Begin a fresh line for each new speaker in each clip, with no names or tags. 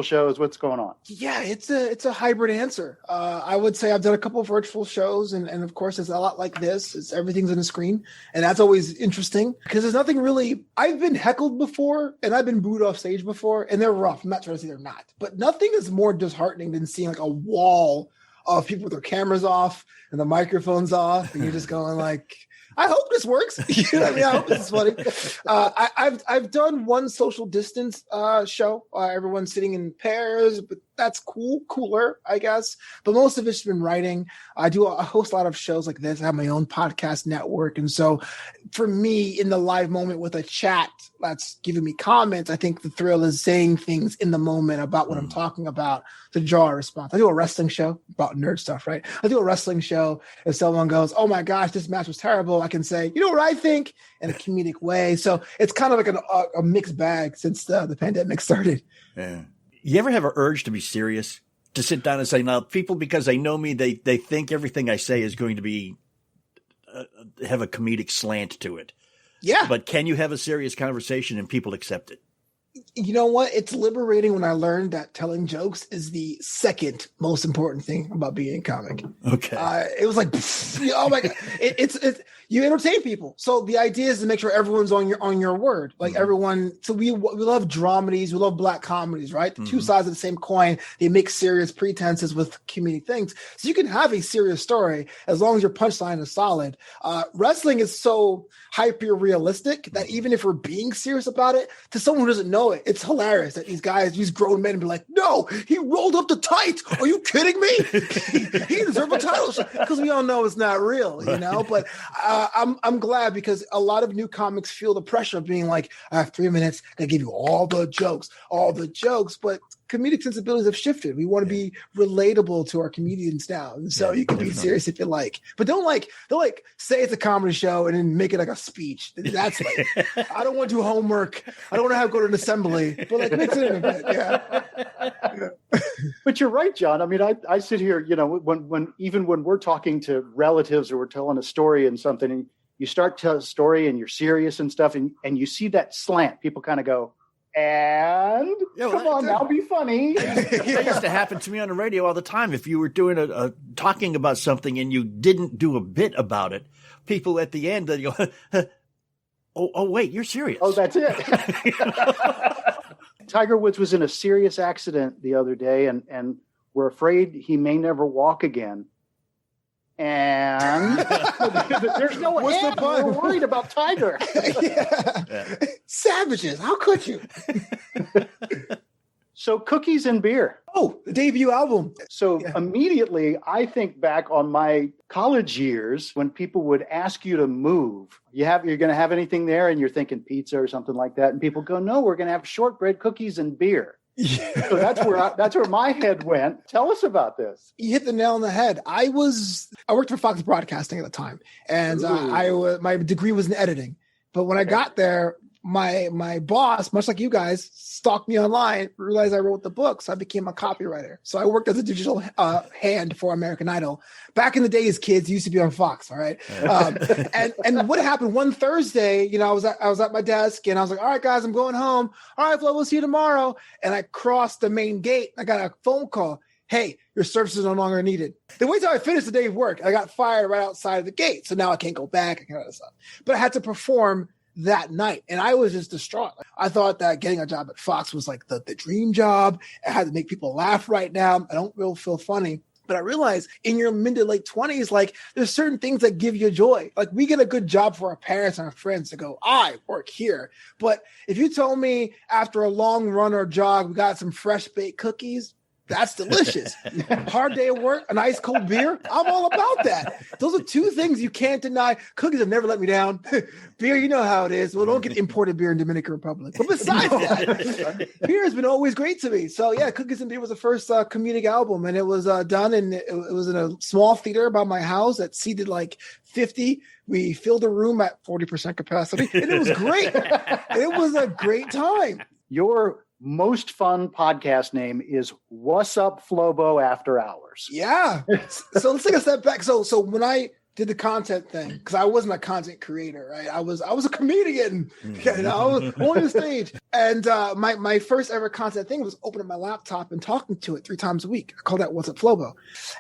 shows? What's going on?
Yeah, it's a hybrid answer. I would say I've done a couple of virtual shows, and of course it's a lot like this. It's everything's on the screen, and that's always interesting because there's nothing really. I've been heckled before, and I've been booed off stage before, and they're rough. I'm not trying to say they're not, but nothing is more disheartening than seeing like a wall of people with their cameras off and the microphones off, and you're just going like, I hope this works. You know what I mean? I hope this is funny. I've done one social distance show. Everyone's sitting in pairs, but that's cooler, I guess. But most of it's been writing. I host a lot of shows like this. I have my own podcast network. And so for me, in the live moment with a chat that's giving me comments, I think the thrill is saying things in the moment about what I'm talking about to draw a response. I do a wrestling show about nerd stuff, right? I do a wrestling show. If someone goes, oh my gosh, this match was terrible, I can say, you know what I think, in a comedic way. So it's kind of like a mixed bag since the pandemic started.
Yeah. You ever have an urge to be serious? To sit down and say, now, people, because they know me, they think everything I say is going to be have a comedic slant to it.
Yeah.
But can you have a serious conversation and people accept it?
You know what? It's liberating when I learned that telling jokes is the second most important thing about being a comic.
Okay.
It was like, oh my God. It's you entertain people. So the idea is to make sure everyone's on your word. Like everyone. So we love dramedies. We love black comedies, right? The two sides of the same coin. They make serious pretenses with comedic things. So you can have a serious story as long as your punchline is solid. Wrestling is so hyper realistic that even if we're being serious about it, to someone who doesn't know it, it's hilarious that these grown men be like, no, he rolled up the tights. Are you kidding me? he deserved a title shot, because we all know it's not real, you know. But I'm glad, because a lot of new comics feel the pressure of being like, I have 3 minutes, I give you all the jokes, but comedic sensibilities have shifted. We want to be relatable to our comedians now. And so you can be serious if you like, but don't say it's a comedy show and then make it like a speech. That's like, I don't want to do homework. I don't want to have to go to an assembly, but like mix it in a bit. Yeah.
But you're right, John. I mean, I sit here, you know, when we're talking to relatives or we're telling a story and something, and you start to tell a story and you're serious and stuff, and you see that slant, people kind of go, and come on now, be funny.
That used to happen to me on the radio all the time. If you were doing talking about something and you didn't do a bit about it, people at the end, they go, oh, wait, you're serious.
Oh, that's it. Tiger Woods was in a serious accident the other day, and we're afraid he may never walk again. And there's no end. We're worried about Tiger.
Yeah. Savages. How could you?
So Cookies and Beer.
Oh, the debut album.
So immediately I think back on my college years when people would ask you to move. You're going to have anything there? And you're thinking pizza or something like that. And people go, no, we're going to have shortbread, cookies, and beer. Yeah. So that's where my head went. Tell us about this.
You hit the nail on the head. I worked for Fox Broadcasting at the time, and my degree was in editing. But when I got there, my boss, much like you guys, stalked me online, realized I wrote the book, so I became a copywriter. So I worked as a digital hand for American Idol. Back in the days, kids used to be on Fox, all right? And what happened one Thursday, you know, I was at my desk, and I was like, all right, guys, I'm going home. All right, Flo, we'll see you tomorrow. And I crossed the main gate. I got a phone call. Hey, your services are no longer needed. Then wait till I finished the day of work. I got fired right outside of the gate. So now I can't go back. But I had to perform that night, and I was just distraught. I thought that getting a job at Fox was like the dream job. I had to make people laugh right now. I don't really feel funny. But I realized in your mid to late 20s, like there's certain things that give you joy. Like we get a good job for our parents and our friends to go, I work here. But if you told me after a long run or jog, we got some fresh baked cookies, that's delicious. Hard day of work, an ice cold beer. I'm all about that. Those are two things you can't deny. Cookies have never let me down. Beer, you know how it is. Well, don't get imported beer in Dominican Republic. But besides that, beer has been always great to me. So yeah, Cookies and Beer was the first comedic album, and it was done, and it was in a small theater by my house that seated like 50. We filled a room at 40% capacity, and it was great. It was a great time.
Your most fun podcast name is What's Up Flobo After Hours.
Yeah. So let's take a step back. So when I did the content thing because I wasn't a content creator, right? I was a comedian, you know, on the stage. And my first ever content thing was opening my laptop and talking to it 3 times a week. I call that What's Up Flobo.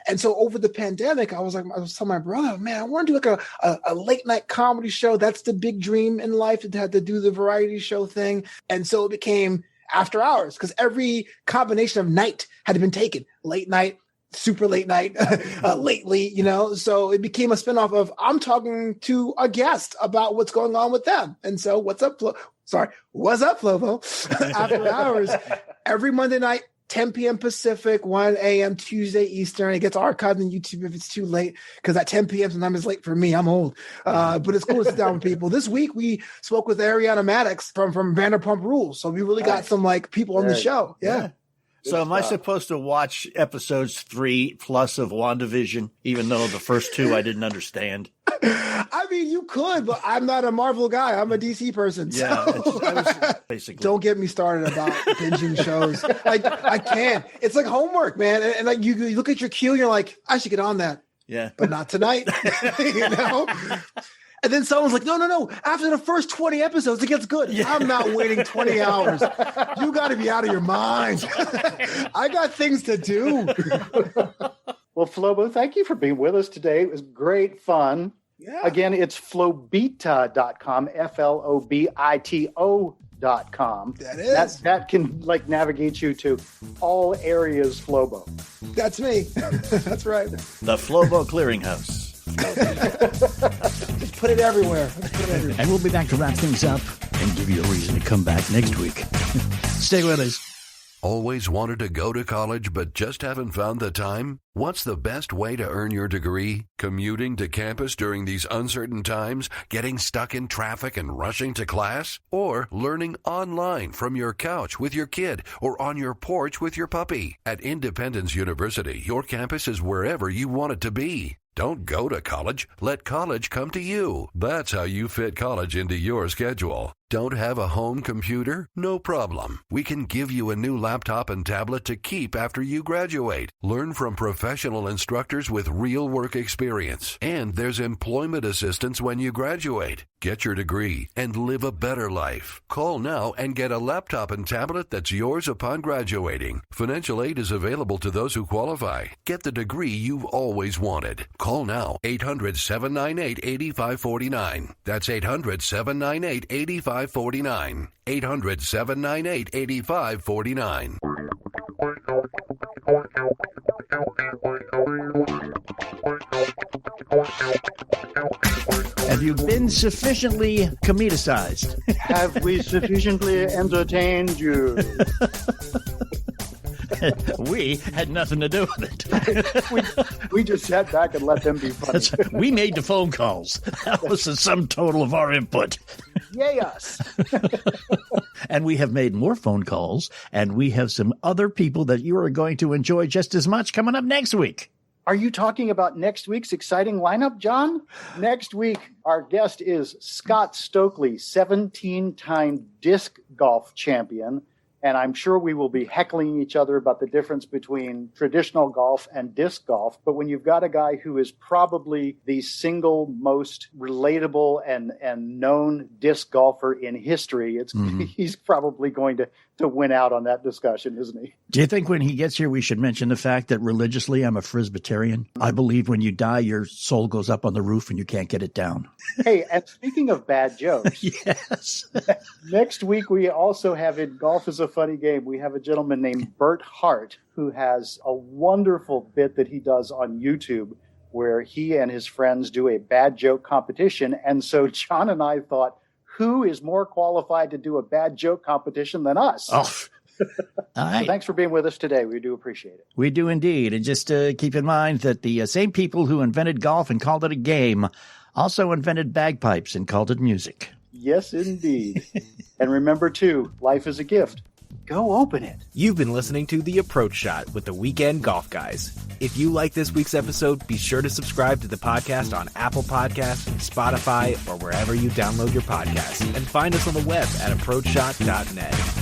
And so over the pandemic, I was telling my brother, man, I want to do like a late night comedy show. That's the big dream in life, to have to do the variety show thing. And so it became After Hours because every combination of night had been taken. Late night, super late night, lately, you know, so it became a spinoff of I'm talking to a guest about what's going on with them. And so What's Up Flobo After Hours every Monday night, 10 p.m. Pacific, 1 a.m. Tuesday Eastern. It gets archived on YouTube if it's too late, because at 10 p.m. sometimes it's late for me. I'm old. But it's cool to sit down with people. This week we spoke with Ariana Maddox from Vanderpump Rules. So we really got some like people on the show. Yeah.
So am I supposed to watch episodes 3+ of WandaVision, even though the first 2 I didn't understand?
I mean, you could, but I'm not a Marvel guy. I'm a DC person.
Yeah,
so.
Basically.
Don't get me started about binging shows. Like, I can't. It's like homework, man. And like you look at your queue, and you're like, I should get on that.
Yeah.
But not tonight. You know? And then someone's like, no. After the first 20 episodes, it gets good. Yeah. I'm not waiting 20 hours. You got to be out of your mind. I got things to do.
Well, Flobo, thank you for being with us today. It was great fun. Yeah. Again, it's flobito.com, FLOBITO.com.
That is.
That can like navigate you to all areas Flobo.
That's me. That's right.
The Flobo Clearinghouse.
Just put it everywhere.
And we'll be back to wrap things up and give you a reason to come back next week. Stay with us.
Always wanted to go to college but just haven't found the time? What's the best way to earn your degree? Commuting to campus during these uncertain times? Getting stuck in traffic and rushing to class? Or learning online from your couch with your kid or on your porch with your puppy? At Independence University, your campus is wherever you want it to be. Don't go to college. Let college come to you. That's how you fit college into your schedule. Don't have a home computer? No problem. We can give you a new laptop and tablet to keep after you graduate. Learn from professional instructors with real work experience. And there's employment assistance when you graduate. Get your degree and live a better life. Call now and get a laptop and tablet that's yours upon graduating. Financial aid is available to those who qualify. Get the degree you've always wanted. Call now, 800-798-8549. That's 800-798-8549. 800-798-8549.
Have you been sufficiently comedicized?
Have we sufficiently entertained you?
We had nothing to do with
it. we just sat back and let them be funny.
We made the phone calls. That was the sum total of our input.
Yay us.
And we have made more phone calls, and we have some other people that you are going to enjoy just as much coming up next week.
Are you talking about next week's exciting lineup, John? Next week, our guest is Scott Stokely, 17-time disc golf champion. And I'm sure we will be heckling each other about the difference between traditional golf and disc golf. But when you've got a guy who is probably the single most relatable and known disc golfer in history, he's probably going to win out on that discussion, isn't he?
Do you think when he gets here, we should mention the fact that religiously I'm a Presbyterian? I believe when you die, your soul goes up on the roof and you can't get it down.
Hey, and speaking of bad jokes,
yes.
Next week we also have in Golf is a Funny Game, we have a gentleman named Bert Hart who has a wonderful bit that he does on YouTube where he and his friends do a bad joke competition. And so John and I thought, who is more qualified to do a bad joke competition than us?
Oh. All right.
So thanks for being with us today. We do appreciate it.
We do indeed. And just keep in mind that the same people who invented golf and called it a game also invented bagpipes and called it music.
Yes, indeed. And remember, too, life is a gift. Go open it.
You've been listening to The Approach Shot with the Weekend Golf Guys. If you like this week's episode, be sure to subscribe to the podcast on Apple Podcasts, Spotify, or wherever you download your podcasts. And find us on the web at approachshot.net.